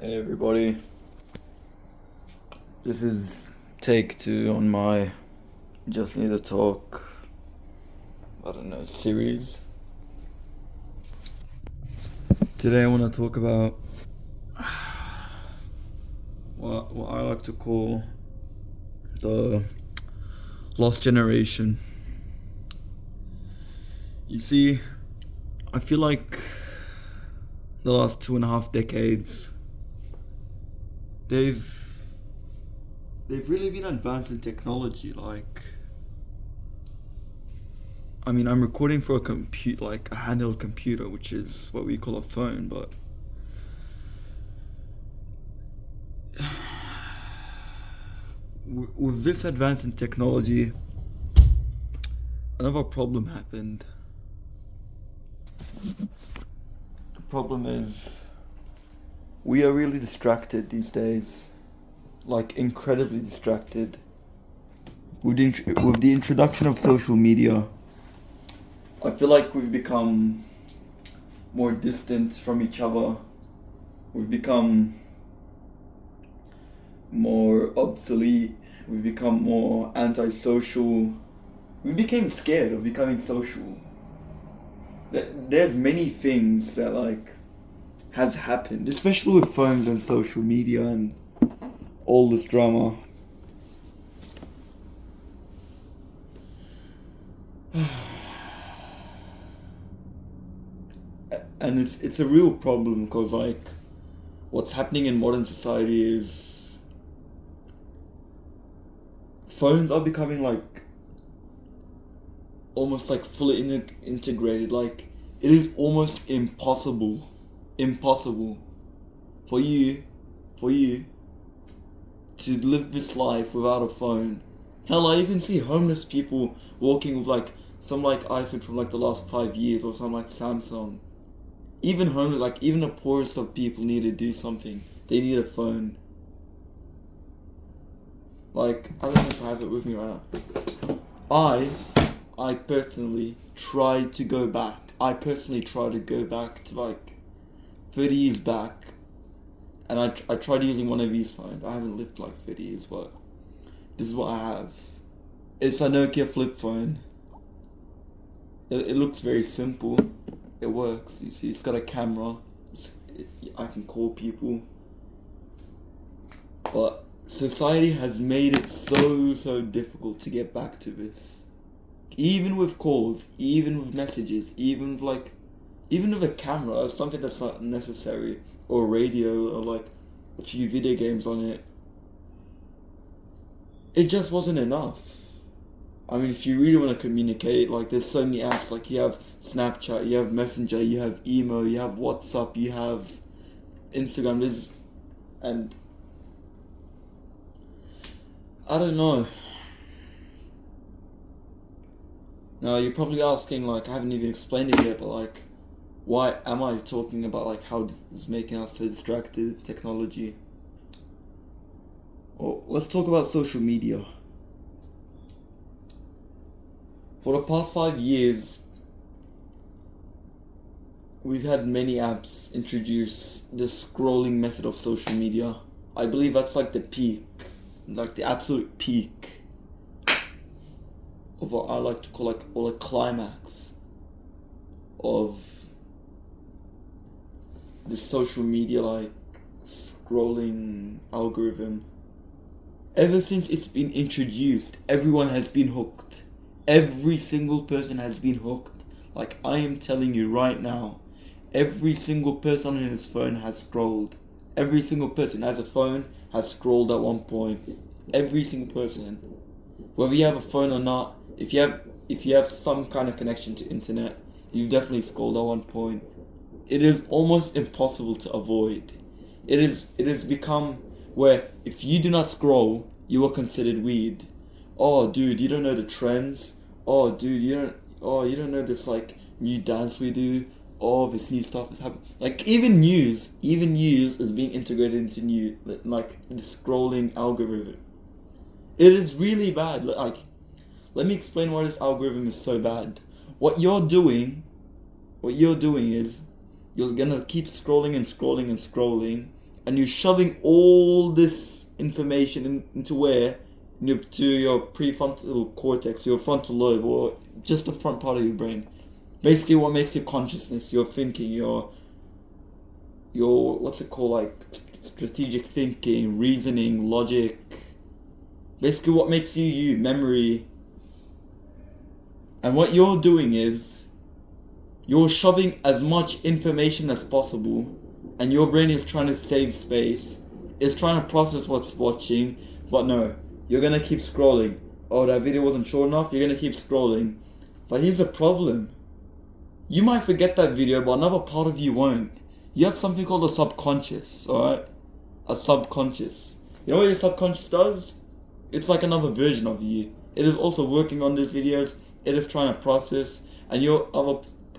Hey everybody, this is take two on my Just Need to Talk, series. Today I want to talk about what I like to call the lost generation. You see, I feel like the last 2.5 decades, they've really been advanced in technology. I'm recording for a handheld computer, which is what we call a phone, but with this advance in technology, another problem happened. The problem is we are really distracted these days, incredibly distracted. With the introduction of social media, I feel like we've become more distant from each other. We've become more obsolete. We've become more antisocial. We became scared of becoming social. There's many things that has happened, especially with phones and social media and all this drama. And it's a real problem because what's happening in modern society is phones are becoming almost fully integrated. It is almost impossible for you to live this life without a phone. Hell, I even see homeless people walking with some iPhone from the last 5 years, or some Samsung. Even homeless, even the poorest of people need to do something. They need a phone. I don't know if I have it with me right now. I personally try to go back. I personally try to go back to 30 years back. And I tried using one of these phones. I haven't lived 30 years, but this is what I have. It's a Nokia flip phone. It looks very simple. It works. You see, it's got a camera. I can call people. But society has made it so difficult to get back to this. Even with calls, even with messages, even with a camera, something that's not necessary, or radio, or a few video games on it. It just wasn't enough. If you really want to communicate, there's so many apps. You have Snapchat, you have Messenger, you have Emo, you have WhatsApp, you have Instagram. And I don't know. Now you're probably asking, I haven't even explained it yet, but why am I talking about how it's making us so distracted with technology? Well, let's talk about social media. For the past 5 years, we've had many apps introduce the scrolling method of social media. I believe that's the peak, the absolute peak of what I like to call a climax of the social media scrolling algorithm. Ever since it's been introduced, everyone has been hooked. Every single person has been hooked. I am telling you right now, every single person on his phone has scrolled. Every single person who has a phone has scrolled at one point. Every single person. Whether you have a phone or not, if you have some kind of connection to internet, you've definitely scrolled at one point. It is almost impossible to avoid. It has become where if you do not scroll, you are considered weird. Oh dude, you don't know the trends. Oh dude, you don't know this new dance we do. Oh, this new stuff is happening. Even news is being integrated into the scrolling algorithm. It is really bad. Let me explain why this algorithm is so bad. What you're doing is you're gonna keep scrolling and scrolling and scrolling, and you're shoving all this information into where? To your prefrontal cortex, your frontal lobe, or just the front part of your brain. Basically, what makes your consciousness, your thinking, your what's it called, like strategic thinking, reasoning, logic. Basically, what makes you, memory. And what you're doing is you're shoving as much information as possible, and your brain is trying to save space. It's trying to process what's watching, but no, you're gonna keep scrolling. Oh, that video wasn't short enough, you're gonna keep scrolling. But here's the problem. You might forget that video, but another part of you won't. You have something called a subconscious, alright? A subconscious. You know what your subconscious does? It's like another version of you. It is also working on these videos. It is trying to process, and your other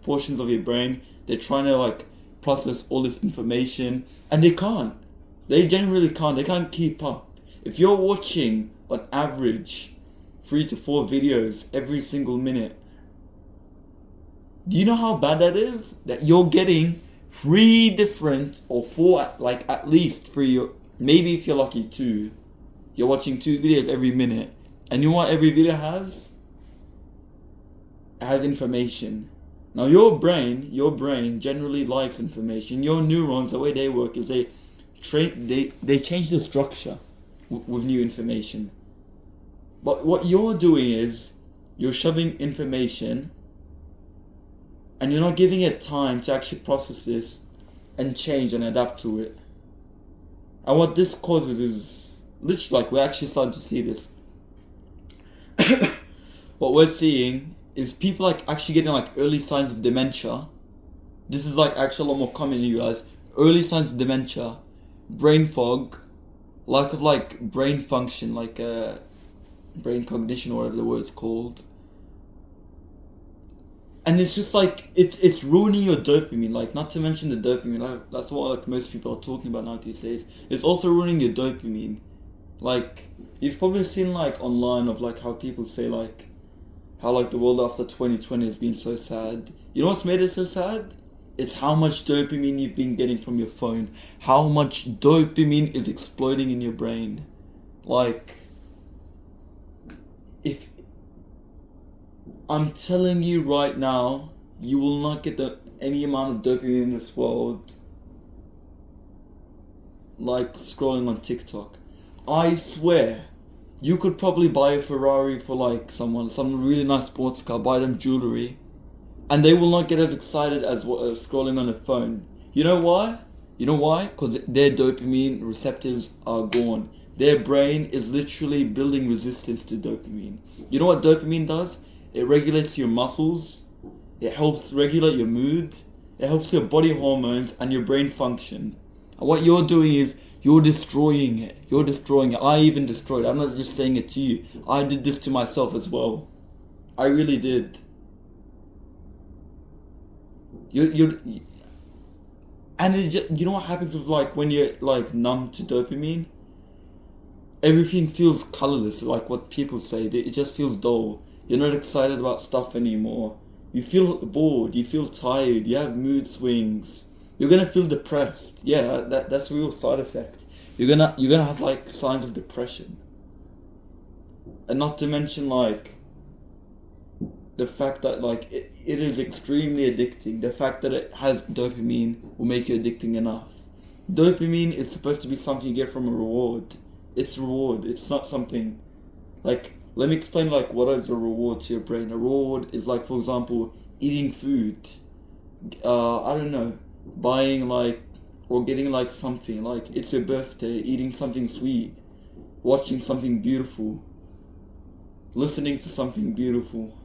portions of your brain, they're trying to like process all this information, and they can't. They generally can't. They can't keep up. If you're watching on average 3 to 4 videos every single minute, do you know how bad that is? That you're getting 3 different, or 4, like at least 3, maybe if you're lucky 2. You're watching 2 videos every minute, and you know what every video has? It has information. Now your brain generally likes information. Your neurons, the way they work is they change the structure with new information. But what you're doing is you're shoving information, and you're not giving it time to actually process this and change and adapt to it. And what this causes is literally, like, we're actually starting to see this. What we're seeing is people like actually getting like early signs of dementia. This is like actually a lot more common than you realize. Early signs of dementia, brain fog, lack of like brain function, like brain cognition or whatever the word's called. And it's just like it's ruining your dopamine. Like, not to mention the dopamine. Like, that's what like most people are talking about now these days. It's also ruining your dopamine. Like, you've probably seen like online of like how people say like how like the world after 2020 has been so sad. You know what's made it so sad? It's how much dopamine you've been getting from your phone. How much dopamine is exploding in your brain. Like, if I'm telling you right now, you will not get any amount of dopamine in this world like scrolling on TikTok. I swear, you could probably buy a Ferrari for like some really nice sports car, buy them jewelry, and they will not get as excited as scrolling on a phone. You know why? You know why? Because their dopamine receptors are gone. Their brain is literally building resistance to dopamine. You know what dopamine does? It regulates your muscles. It helps regulate your mood. It helps your body hormones and your brain function. And what you're doing is you're destroying it. You're destroying it. I even destroyed it. I'm not just saying it to you. I did this to myself as well. I really did. And it just, you know what happens with like when you're like numb to dopamine? Everything feels colorless, like what people say. It just feels dull. You're not excited about stuff anymore. You feel bored. You feel tired. You have mood swings. You're gonna feel depressed. Yeah, that's a real side effect. You're gonna have like signs of depression. And not to mention like the fact that like it is extremely addicting. The fact that it has dopamine will make you addicting enough. Dopamine is supposed to be something you get from a reward. It's reward. It's not something like, let me explain like what is a reward to your brain. A reward is like, for example, eating food. I don't know, buying like or getting like something, like it's your birthday, eating something sweet, watching something beautiful, listening to something beautiful.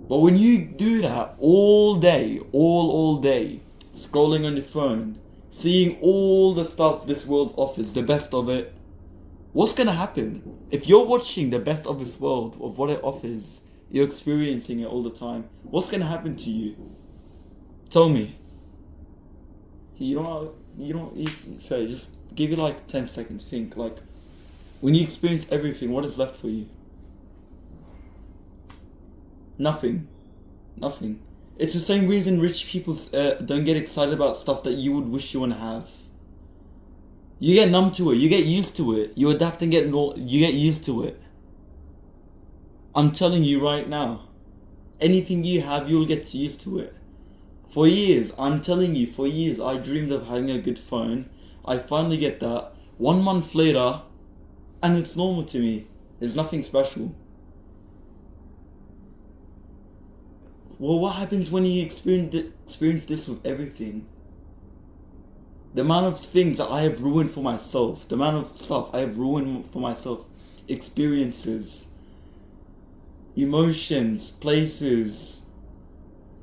But when you do that all day, all day, scrolling on your phone, seeing all the stuff this world offers, the best of it, what's gonna happen? If you're watching the best of this world, of what it offers, you're experiencing it all the time, what's gonna happen to you? Tell me. You don't say, just give you like 10 seconds, think, like, when you experience everything, what is left for you? Nothing. It's the same reason rich people don't get excited about stuff that you would wish you want to have. You get numb to it. You get used to it. You adapt and you get used to it. I'm telling you right now. Anything you have, you'll get used to it. For years, I'm telling you, for years, I dreamed of having a good phone. I finally get that. 1 month later, and it's normal to me. There's nothing special. Well, what happens when you experience this with everything? The amount of things that I have ruined for myself, the amount of stuff I have ruined for myself, experiences, emotions, places,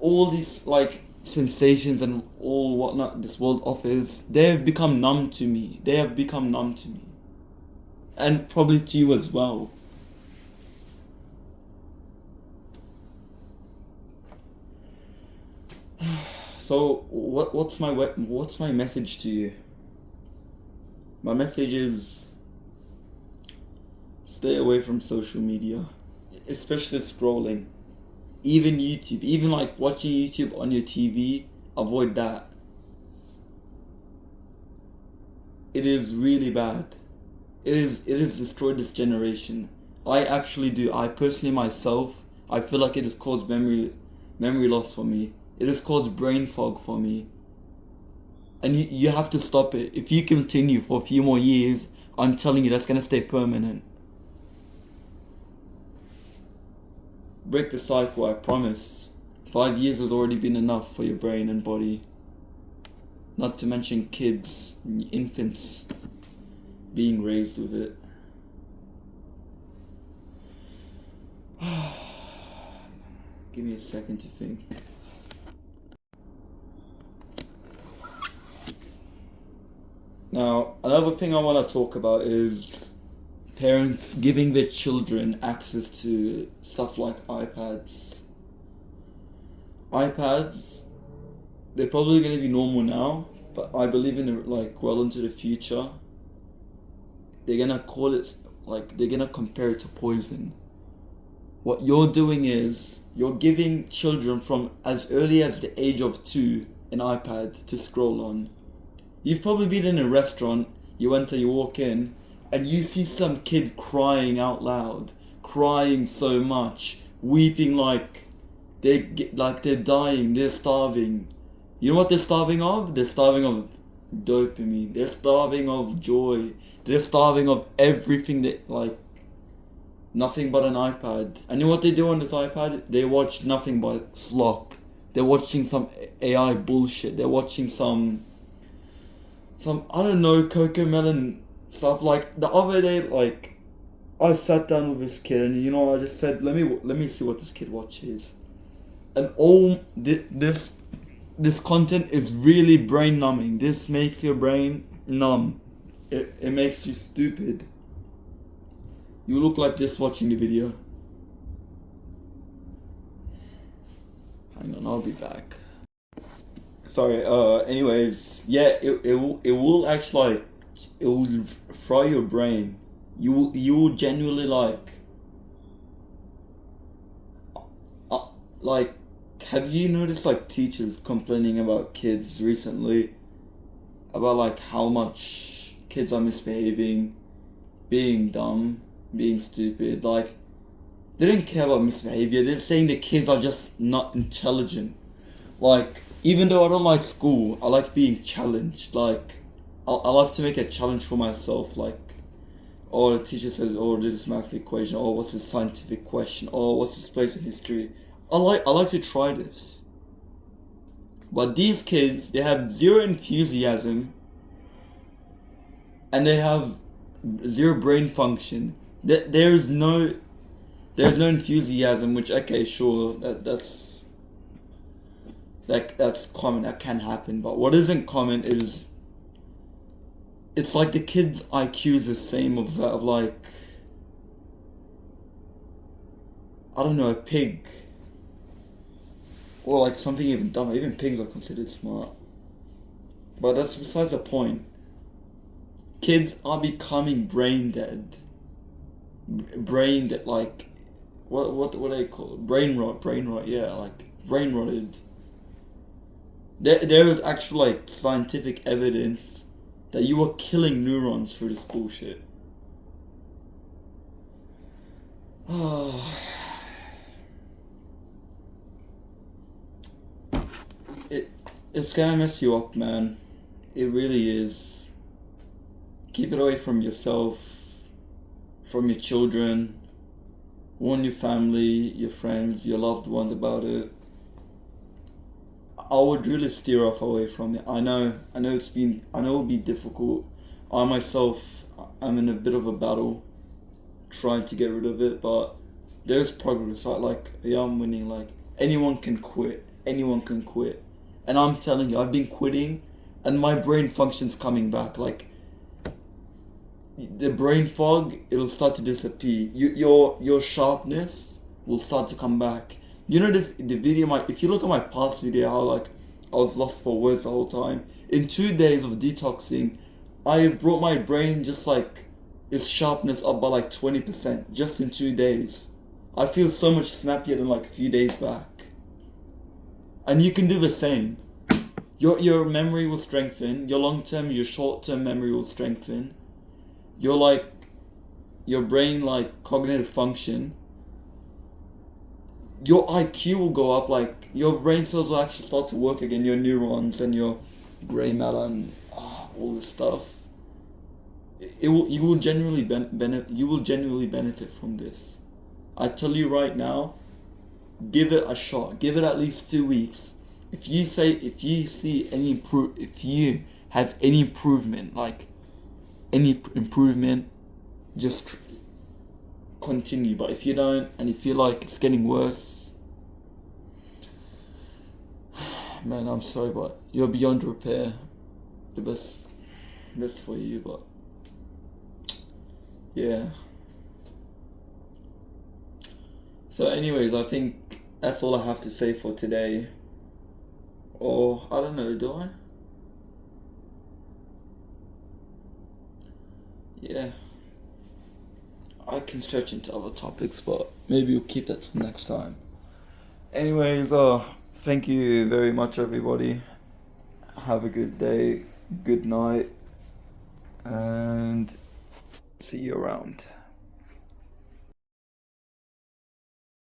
all these like sensations and all whatnot this world offers, they have become numb to me. They have become numb to me. And probably to you as well. So what's my message to you? My message is stay away from social media, especially scrolling. Even YouTube, even like watching YouTube on your TV, avoid that. It is really bad. It has destroyed this generation. I personally myself, I feel like it has caused memory loss for me. It has caused brain fog for me. And you have to stop it. If you continue for a few more years, I'm telling you that's gonna stay permanent. Break the cycle, I promise. 5 years has already been enough for your brain and body. Not to mention kids, infants, being raised with it. Give me a second to think. Now, another thing I want to talk about is parents giving their children access to stuff like iPads. iPads, they're probably going to be normal now, but I believe in it like well into the future. They're going to call it, like, they're going to compare it to poison. What you're doing is, you're giving children from as early as the age of 2 an iPad to scroll on. You've probably been in a restaurant, you walk in, and you see some kid crying out loud, crying so much, weeping like they're dying, they're starving. You know what they're starving of? They're starving of dopamine. They're starving of joy. They're starving of everything nothing but an iPad. And you know what they do on this iPad? They watch nothing but slop. They're watching some AI bullshit. They're watching some I don't know, CoComelon stuff. Like the other day, like I sat down with this kid, and I just said, let me see what this kid watches, and all this content is really brain numbing. This makes your brain numb. It makes you stupid. You look like this watching the video. Hang on, I'll be back. Sorry, anyways, yeah, it will actually, it will fry your brain. You will genuinely have you noticed like teachers complaining about kids recently? About like how much kids are misbehaving, being dumb, being stupid, like they don't care about misbehavior, they're saying the kids are just not intelligent. Like, even though I don't like school, I like being challenged. Like, I love to make a challenge for myself. Like, or the teacher says, "Oh, do this math equation." Or what's this scientific question? Or what's this place in history? I like to try this. But these kids, they have zero enthusiasm, and they have zero brain function. There's no enthusiasm. Which, okay, sure, that's common, that can happen, but what isn't common is it's like the kids' IQ is the same of like, I don't know, a pig, or like something even dumber. Even pigs are considered smart, but that's besides the point. Kids are becoming brain dead, like what do they call it? Brain rot, yeah, like brain rotted. There is actual like scientific evidence that you are killing neurons through this bullshit. It's gonna mess you up, man. It really is. Keep it away from yourself, from your children. Warn your family, your friends, your loved ones about it. I would really steer off away from it. I know it'll be difficult. I myself, I'm in a bit of a battle trying to get rid of it, but there's progress. Yeah, I'm winning. Like, anyone can quit. Anyone can quit. And I'm telling you, I've been quitting and my brain function's coming back. Like, the brain fog, it'll start to disappear. Your sharpness will start to come back. You know the video, if you look at my past video, how like I was lost for words the whole time. In 2 days of detoxing, I brought my brain just like its sharpness up by like 20% just in 2 days. I feel so much snappier than like a few days back. And you can do the same. Your memory will strengthen. Your long-term, your short-term memory will strengthen. Your brain, like, cognitive function. Your IQ will go up. Like, your brain cells will actually start to work again. Your neurons and your gray matter and all this stuff. You will genuinely benefit from this. I tell you right now, give it a shot. Give it at least 2 weeks. If you have any improvement, just continue. But if you don't, and you feel like it's getting worse, man, I'm sorry, but you're beyond repair. The best for you, but yeah. So anyways, I think that's all I have to say for today. Or, I don't know, do I? Yeah. I can stretch into other topics, but maybe we'll keep that till next time. Anyways, thank you very much, everybody. Have a good day, good night, and see you around.